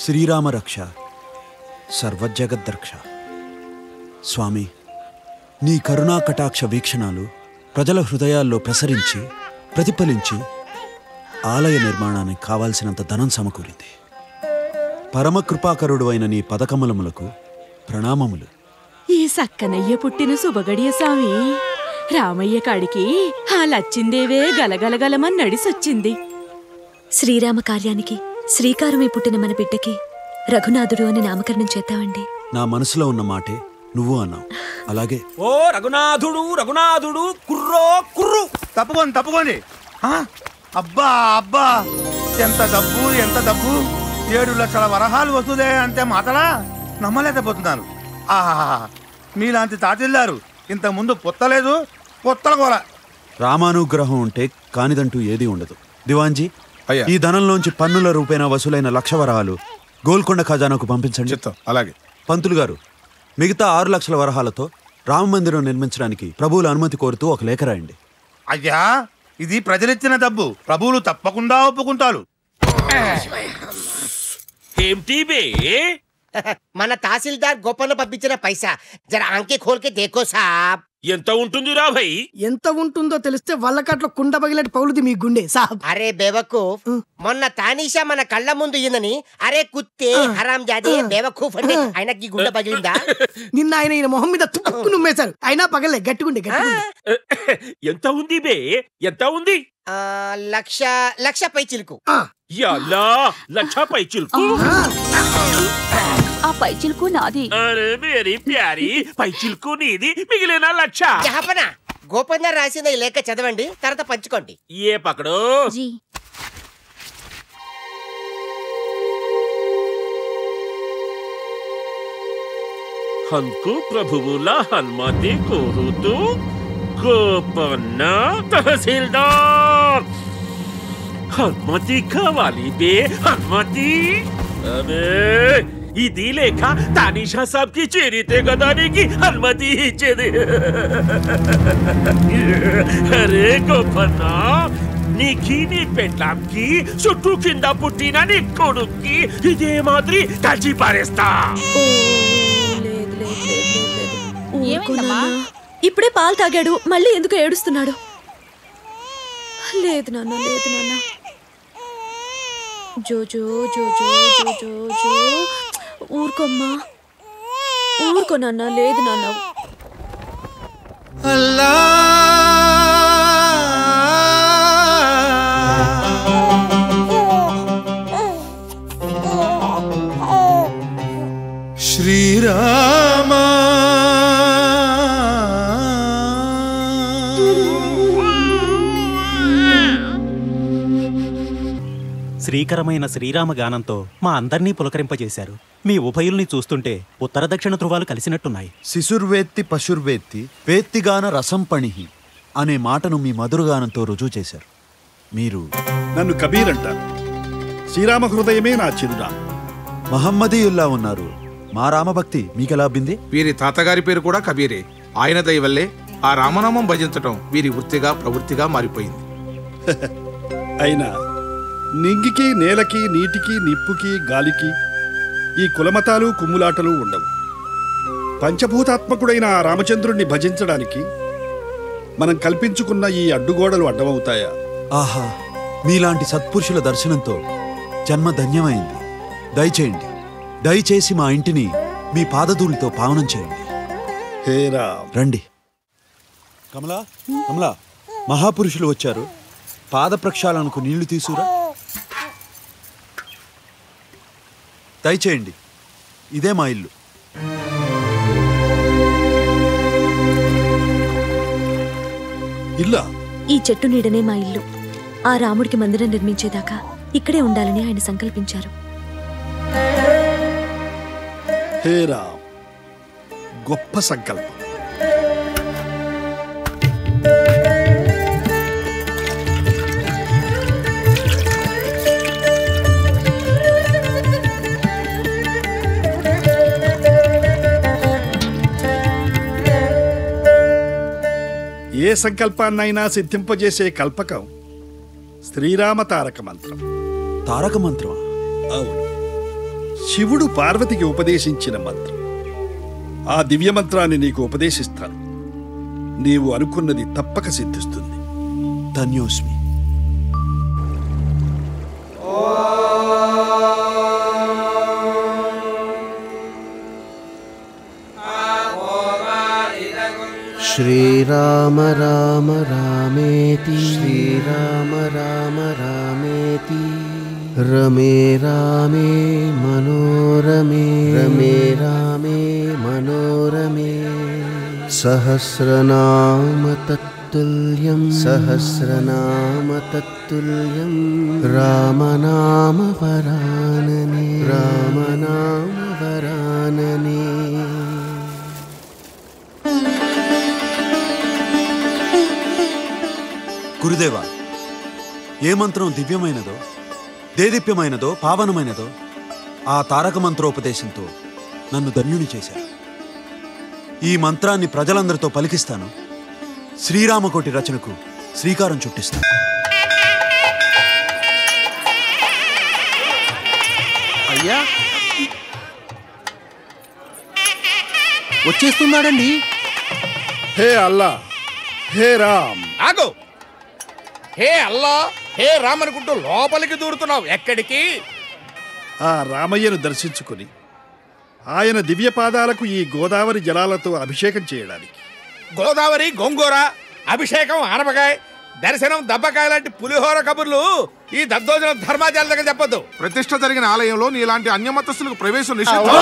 శ్రీరామ రక్ష సర్వజగద్దర్క్ష. స్వామి, నీ కరుణా కటాక్ష వీక్షణాలు ప్రజల హృదయాల్లో ప్రసరించి ప్రతిఫలించి ఆలయ నిర్మాణానికి కావాల్సినంత ధనం సమకూరింది. పరమ కృపాకరుడు అయిన నీ పదకమలములకు ప్రణామములు. ఈ సక్కనయ్య పుట్టిన శుభగడియ స్వామి. రామయ్య కాడికి ఆ లచ్చిందేవే గలగలగలమని నడిసొచ్చింది. శ్రీరామ కార్యానికి శ్రీకారమై పుట్టిన మన బిడ్డకి రఘునాథుడు అని నామకరణం చేద్దామండి. నా మనసులో ఉన్న మాటే నువ్వు అన్నావు. అలాగే. ఓ రఘునాథుడు రఘునాథుడు కుర్రో కుర్రు. తప్పుకోండి. అబ్బా అబ్బా, ఎంత డబ్బు ఎంత డబ్బు! 7 లక్షల వరహాలు వస్తుందే అంటే మాటలా నమ్మలేకపోతున్నాను. ఆహా, మీలాంటి తాతిల్లారు ఇంతకుముందు పొత్తలేదు, పొత్తలగోల. రామానుగ్రహం ఉంటే కానిదంటూ ఏదీ ఉండదు. దివాన్జీ, ఈ ధనంలోంచి పన్నుల రూపేణా వసూలైన 1,00,000 వరహాలు గోల్కొండ ఖజానాకు పంపించండి. అలాగే. పంతులు గారు, మిగతా 6 లక్షల వరహాలతో రామమందిరం నిర్మించడానికి ప్రభువుల అనుమతి కోరుతూ ఒక లేఖ రాయండి. అయ్యా, ఇది ప్రజలిచ్చిన డబ్బు, ప్రభువులు తప్పకుండా ఒప్పుకుంటారు. మన తహసీల్దార్ గోపన్న పంపించిన పైసా జర ఆంకే ఖోల్కే దేఖో సాబ్. ఎంత ఉంటుంది రా భయ్? ఎంత ఉంటుందో తెలిస్తే వల్లకట్లో కుండ పగిలటి పౌలుది మీ గుండె సాబ్. అరే బేవకూఫ్, మొన్న తానీషా మన కళ్ళ ముందు ఇందని అరే కుత్తే హరాం జాదే బేవకూఫ్ అంటే ఆయనకి గుండె పగిలిందా? నిన్న ఆయన ఈయన మొహం మీద తుక్కు నుమ్మేశారు, అయినా పగలే గట్టిగుండే. ఎంత ఉంది బే? ఎంత ఉంది? 1,00,000 పై చిలుకు. యల్లా 1,00,000 పై చిలుకు. ఆ పై చిలుకు నాది. అరే మేరీ ప్యారీ, పై చిలుకు నీది, మిగిలిన 1,00,000 జహపన. గోపన్న రాసిన ఈ లేఖ చదవండి, తర్వాత పంచుకోండి. ఏ పకడో. हमको ప్రభువుల అనుమతి కోరుతూ గోపన్న తహసీల్దార్. అనుమతి కావాలి బే, అనుమతి. అబే ఇది లేక తానిషా సాబ్ కి చేరితే కదా నీకు అనుమతి ఇచ్చేది. అరే గోపన్న, నీకి నీ పెళ్ళాంకి చుట్టూ కింద పుట్టిన నీ కొడుక్కి ఇదే మాదిరి కలిసి పారేస్తా. ఇప్పుడే పాలు తాగాడు, మళ్ళీ ఎందుకు ఏడుస్తున్నాడు? లేదు నాన్న, లేదు నాన్న. జోజో జోజో జోజో జో, ఊరుకోమ్మా, ఊరుకో నాన్న. లేదు నాన్న. అల్లా శ్రీరామ శ్రీకరమైన శ్రీరామ గానంతో మా అందర్నీ పులకరింపజేశారు. మీ ఉభయుల్ని చూస్తుంటే ఉత్తర దక్షిణ ధృవాలు కలిసినట్టున్నాయి. శిశుర్వేత్తి పశుర్వేత్తి వేత్తిగాన రసం పణిహి అనే మాటను మీ మధురగానంతో రుజువు చేశారు. మీరు నన్ను కబీర్ అంటారు. శ్రీరామ హృదయమే నా చిరునామా. మహమ్మదీయుల్లా ఉన్నారు. మా రామభక్తి మీకెలా అబ్బింది? వీరి తాతగారి పేరు కూడా కబీరే. ఆయన దయ వల్లే ఆ రామనామం భజించటం వీరి వృత్తిగా ప్రవృత్తిగా మారిపోయింది. అయినా నింగికి నేలకి నీటికి నిప్పుకి గాలికి ఈ కులమతాలు కుమ్ములాటలు ఉండవు. పంచభూతాత్మకుడైన ఆ రామచంద్రుణ్ణి భజించడానికి మనం కల్పించుకున్న ఈ అడ్డుగోడలు అడ్డమవుతాయా? ఆహా, మీలాంటి సత్పురుషుల దర్శనంతో జన్మ ధన్యమైంది. దయచేయండి, దయచేసి మా ఇంటిని మీ పాదధూళితో పావనం చేయండి. హేరా రండి. కమలా, కమలా, మహాపురుషులు వచ్చారు. పాద ప్రక్షాళనకు నీళ్లు తీసుకురా. దయచేయండి, ఇదే మా ఇల్లు. ఇల్లా? ఈ చెట్టు నీడనే మా ఇల్లు. ఆ రాముడికి మందిరం నిర్మించేదాకా ఇక్కడే ఉండాలని ఆయన సంకల్పించారు. హేరా, గొప్ప సంకల్పం. ఏ సంకల్పాన్నైనా సిద్ధింపజేసే కల్పకం శ్రీరామ తారక మంత్రం. తారక మంత్రం? అవును. శివుడు పార్వతికి ఉపదేశించిన మంత్రం. ఆ దివ్య మంత్రాన్ని నీకు ఉపదేశిస్తాను. నీవు అనుకున్నది తప్పక సిద్ధిస్తుంది. ధన్యోస్మి. శ్రీరామ రామ రామేతి శ్రీరామ రామ రామేతి రమే రామే మనోరమే రమే రామే మనోరమే సహస్రనామ తత్తుల్యం సహస్రనామ తత్తుల్యం రామనామ వరాననే రామనామ వరాననే. గురుదేవా, ఏ మంత్రం దివ్యమైనదో, దేదీప్యమైనదో, పావనమైనదో ఆ తారక మంత్రోపదేశంతో నన్ను ధన్యుని చేశారు. ఈ మంత్రాన్ని ప్రజలందరితో పలికిస్తాను. శ్రీరామకోటి రచనకు శ్రీకారం చుట్టిస్తాను. అయ్యా వచ్చేస్తున్నాడండి. హే అల్లా, హే రామ్. ఆగు! హే అల్లా, హే రామ్ అనుకుంటూ లోపలికి దూరుతున్నావు. ఎక్కడికి? ఆ రామయ్యను దర్శించుకుని ఆయన దివ్య పాదాలకు ఈ గోదావరి జలాలతో అభిషేకం చేయడానికి. గోదావరి, గోంగూర, అభిషేకం, ఆనపకాయ, దర్శనం, దబ్బకాయ లాంటి పులిహోర కబుర్లు ఈ దద్దోజనం ధర్మాచార్య దగ్గర చెప్పొద్దు. ప్రతిష్ఠ జరిగిన ఆలయంలో నీలాంటి అన్యమతస్థులకు ప్రవేశం నిషేధం.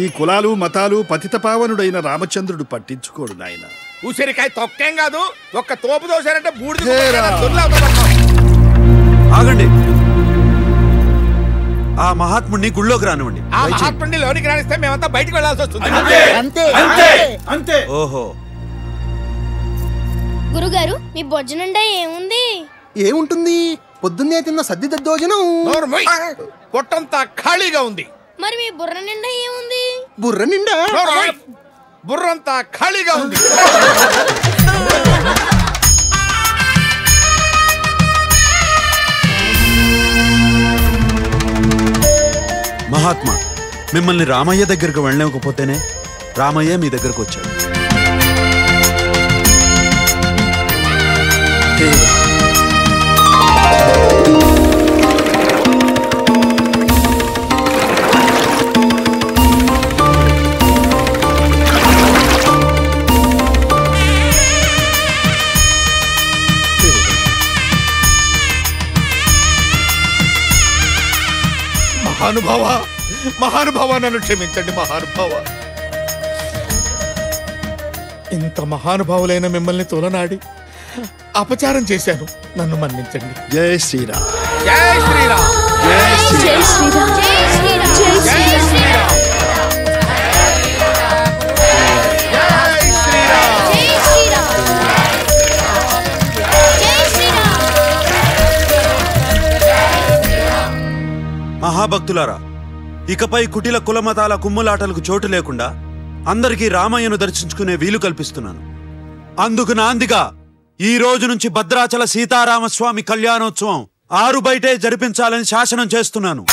ఈ కులాలు మతాలు పతిత పావనుడైన రామచంద్రుడు పట్టించుకోడు నాయన. ఉసిరికాయ తొక్కేం కాదు, ఒక్క తోపు దోశారంటే బూడిద. ఆగండి. ఆ మహాత్ముడిని గుళ్ళోకి రానివ్వండి. ఆ మహాత్ముడిని లోనికి రానిస్తే మేమంతా బయటికి వెళ్ళాల్సి వస్తుంది. అంతే. ఓహో, గురుగారు, మీ భోజనండా ఏముంది? ఏముంటుంది? పొద్దున్నే తిన్న సద్ది దద్దోజనం. పొట్టంతా ఖాళీగా ఉంది. మరి మీ బుర్ర నిండా ఏముంది? బుర్ర నిండా బుర్రంతా ఖాళీగా ఉంది. మహాత్మా, మిమ్మల్ని రామయ్య దగ్గరకు వెళ్ళలేకపోతేనే రామయ్య మీ దగ్గరకు వచ్చాడు. మహానుభావ, మహానుభావ, నన్ను క్షమించండి మహానుభావ. ఇంత మహానుభావులైన మిమ్మల్ని తోలనాడి అపచారం చేశాను, నన్ను మన్నించండి. జై శ్రీరామ్. జై శ్రీరామ్. జై శ్రీరామ్. జై శ్రీరామ్. జై శ్రీరామ్. మహాభక్తులారా, ఇకపై కుటిల కులమతాల కుమ్ములాటలకు చోటు లేకుండా అందరికీ రామయ్యను దర్శించుకునే వీలు కల్పిస్తున్నాను. అందుకు నాందిగా ఈ రోజు నుంచి భద్రాచల సీతారామస్వామి కళ్యాణోత్సవం 6 బయటే జరిపించాలని శాసనం చేస్తున్నాను.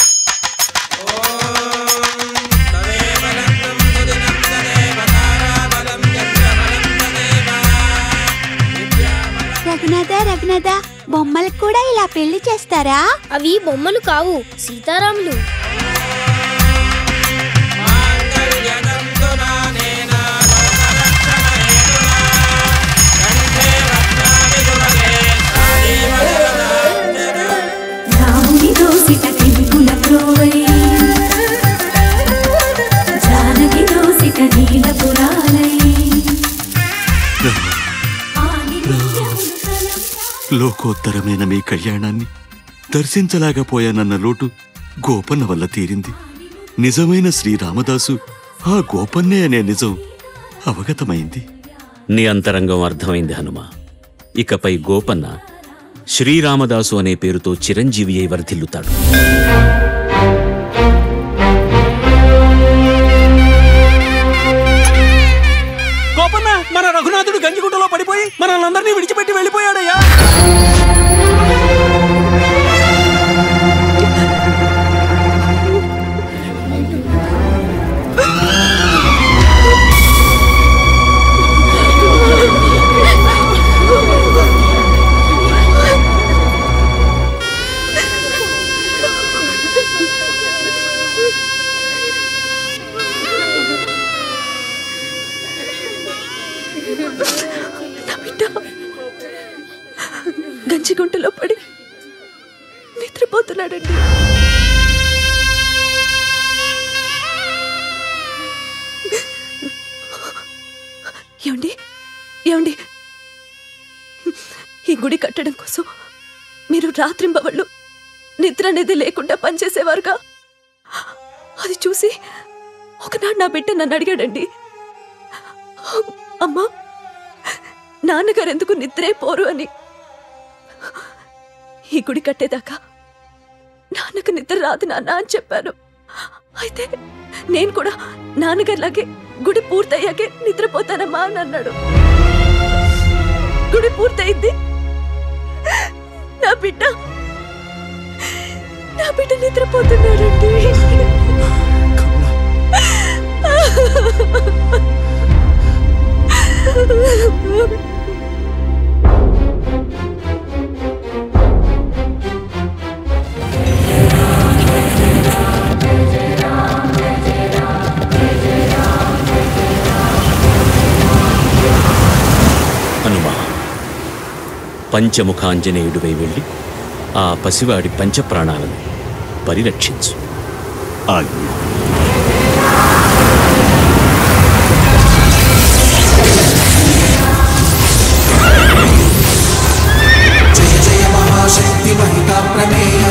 రఘునాథ, బొమ్మలకు కూడా ఇలా పెళ్లి చేస్తారా? అవి బొమ్మలు కావు, సీతారాములు. లోకోత్తరమైన మీ కళ్యాణాన్ని దర్శించలేకపోయానన్న లోటు గోపన్న వల్ల తీరింది. నిజమైన శ్రీరామదాసు ఆ గోపన్నే అనే నిజం అవగతమైంది. నీ అంతరంగం అర్థమైంది హనుమ. ఇకపై గోపన్న శ్రీరామదాసు అనే పేరుతో చిరంజీవి అయి వర్ధిల్లుతాడు. గోపన్న, మన రఘునాథుడు గంజిగుంటలో పడిపోయి మనల్ని విడిచిపెట్టి వెళ్ళిపోయాడయ్యా. ఏమండి ఏమండి ఈ గుడి కట్టడం కోసం మీరు రాత్రింబవళ్ళు నిద్ర అనేది లేకుండా పనిచేసేవారుగా. అది చూసి ఒకనాడు నా బిడ్డ నన్ను అడిగాడండి, అమ్మా నాన్నగారు ఎందుకు నిద్రే పోరు అని. ఈ గుడి కట్టేదాకా నాన్నకు నిద్ర రాదు నాన్న అని చెప్పాను. అయితే నేను కూడా నాన్నగారిలాగే గుడి పూర్తయ్యాకే నిద్రపోతానమ్మా అని అన్నాడు. గుడి పూర్తయింది. నా బిడ్డ నిద్రపోతున్నాడండి. హనుమా, పంచముఖాంజనేయుడివై వెళ్ళి ఆ పసివాడి పంచప్రాణాలను పరిరక్షించు. ఆజ్ఞ. జయ జయ మహాశక్తి మహితా ప్రమేయ,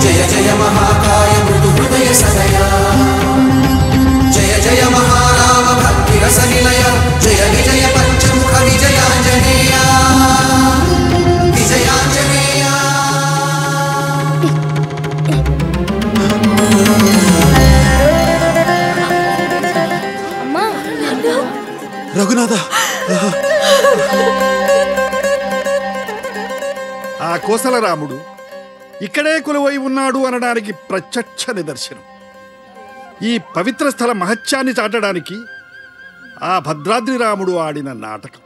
జయ జయ మహాకాయ మృదు హృదయ సదయ, జయ జయ మహారామ భక్తి రస నిలయ, జయ విజయ పంచముఖ విజయాంజనేయ, విజయాంజనేయ. రఘునాథ, ఆ కోసలరాముడు ఇక్కడే కొలువై ఉన్నాడు అనడానికి ప్రత్యక్ష నిదర్శనం. ఈ పవిత్ర స్థల మహత్యాన్ని చాటడానికి ఆ భద్రాద్రి రాముడు ఆడిన నాటకం.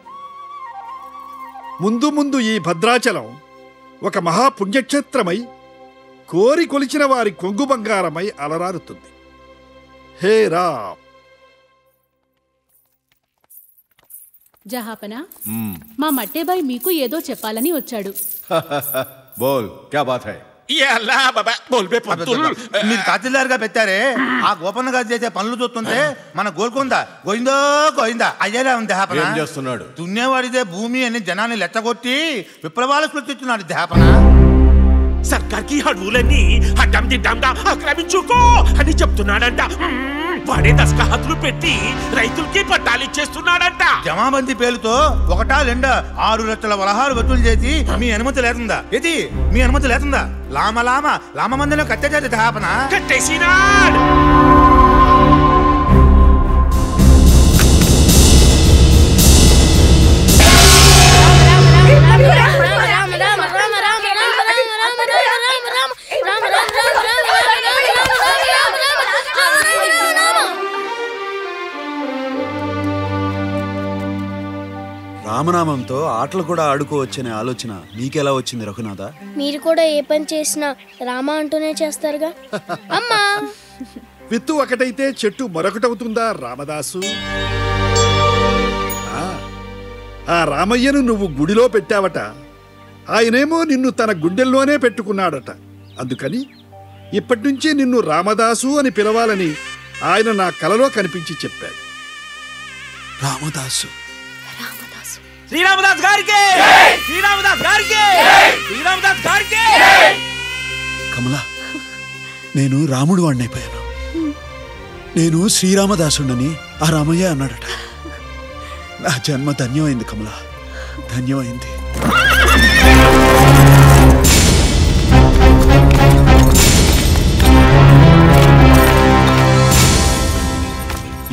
ముందు ముందు ఈ భద్రాచలం ఒక మహాపుణ్యక్షేత్రమై కోరి కొలిచిన వారి కొంగు బంగారమై అలరారుతుంది. హే రామ్. జహాపనా, మా మట్టేబాయ్ మీకు ఏదో చెప్పాలని వచ్చాడు. బోల్ క్యా బాత్ హై? మీరు తహసీల్దార్ గా పెట్టారే, ఆ గోపన్న గారు చేసే పనులు చూస్తుంటే మన గోల్కొండ గోయిందో గోయిందా అయ్యేలా ఉంది. ఏం చేస్తున్నాడు? దున్నేవాడిదే భూమి అని జనాన్ని లెచ్చగొట్టి విప్లవాలు సృష్టిస్తున్నాడు దేహపన. సర్కార్కి అడవులన్నీ అడ్డం దిడ్డంగా ఆక్రమించుకో అని చెప్తున్నాడంట. వాడే దస్కహతులు పెట్టి రైతులకి పట్టాలు ఇచ్చేస్తున్నాడంట. జమాబందీ పేరుతో ఒకటా రెండా 6 లక్షల వలహాలు వసూలు చేసి మీ అనుమతి లేతుందా? ఏది మీ అనుమతి లేతుందా? లామ మందిలో కట్టేది దేహపన. కట్టేసినాడు. రామనామంతో ఆటలు కూడా ఆడుకోవచ్చనే ఆలోచన నీకెలా వచ్చింది రఘునాథ? మీరు కూడా ఏ పని చేసినా రామ అంటూనే చేస్తారుగా. అమ్మా, విత్తు ఒకటైతే చెట్టు మరొకటవుతుందా రామదాసు? ఆ రామయ్యను నువ్వు గుడిలో పెట్టావట, ఆయనేమో నిన్ను తన గుండెల్లోనే పెట్టుకున్నాడట. అందుకని ఇప్పటి నుంచి నిన్ను రామదాసు అని పిలవాలని ఆయన నా కలలో కనిపించి చెప్పాడు. రామదాసు. శ్రీరామదాస్ గారికి, శ్రీరామదాస్ గారికి, శ్రీరామదాస్ గారికి. కమలా, నేను రాముడు వాడినైపోయాను. నేను శ్రీరామదాసుండని ఆ రామయ్య అన్నాడట. నా జన్మ ధన్యమైంది కమలా, ధన్యమైంది.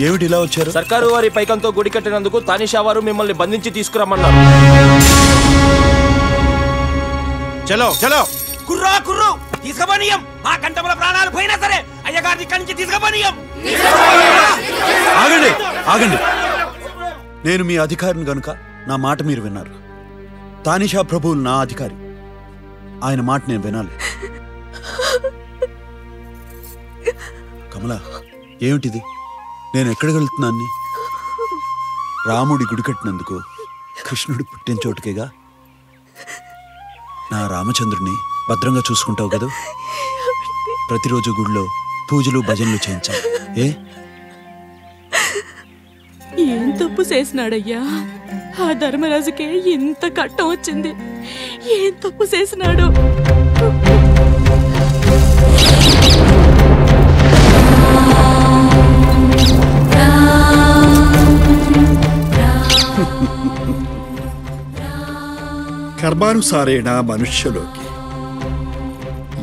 ఏమిటి ఇలా వచ్చారు? సర్కారు వారి పైకంతో గుడి కట్టినందుకు తానిషా వారు మిమ్మల్ని బంధించి తీసుకురమ్మన్నారు. చలో చలో, కుర్రా కుర్రు తీసుకుపోనీయం. మా కంటముల ప్రాణాలు పోయినా సరే అయ్యగారిని ఇక్కడి నుంచి తీసుకుపోనీయం. ఆగండి ఆగండి, నేను మీ అధికారిని గనుక నా మాట మీరు విన్నారు. తానిషా ప్రభువులు నా అధికారి, ఆయన మాట నేను వినాలి. కమలా, ఏమిటిది? నేను ఎక్కడికి వెళ్తున్నాన్ని? రాముడి గుడి కట్టినందుకు కృష్ణుడు పుట్టిన చోటుకేగా. నా రామచంద్రుని భద్రంగా చూసుకుంటావు కదా? ప్రతిరోజు గుడిలో పూజలు భజనలు చేయించాలి. ఏం తప్పు చేసినాడయ్యా? ఆ ధర్మరాజుకే ఇంత కట్టం వచ్చింది. ఏం తప్పు చేసినాడు? కర్మానుసారేణ మనుష్యలోకి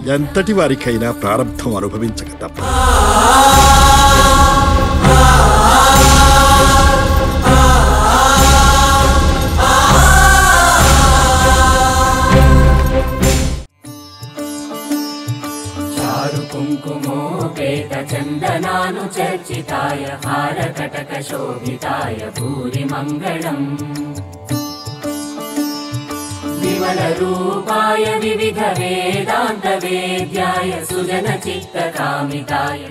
ఎంతటి వారికైనా ప్రారంధం అనుభవించక తప్ప. చారు కుంకుమోపేత చందనాను చర్చితాయ హారకటక శోభితాయ భూరి మంగళం విమల రూపాయ వివిధ వేదాంత వేద్యాయ సుజన చిత్త కామితాయ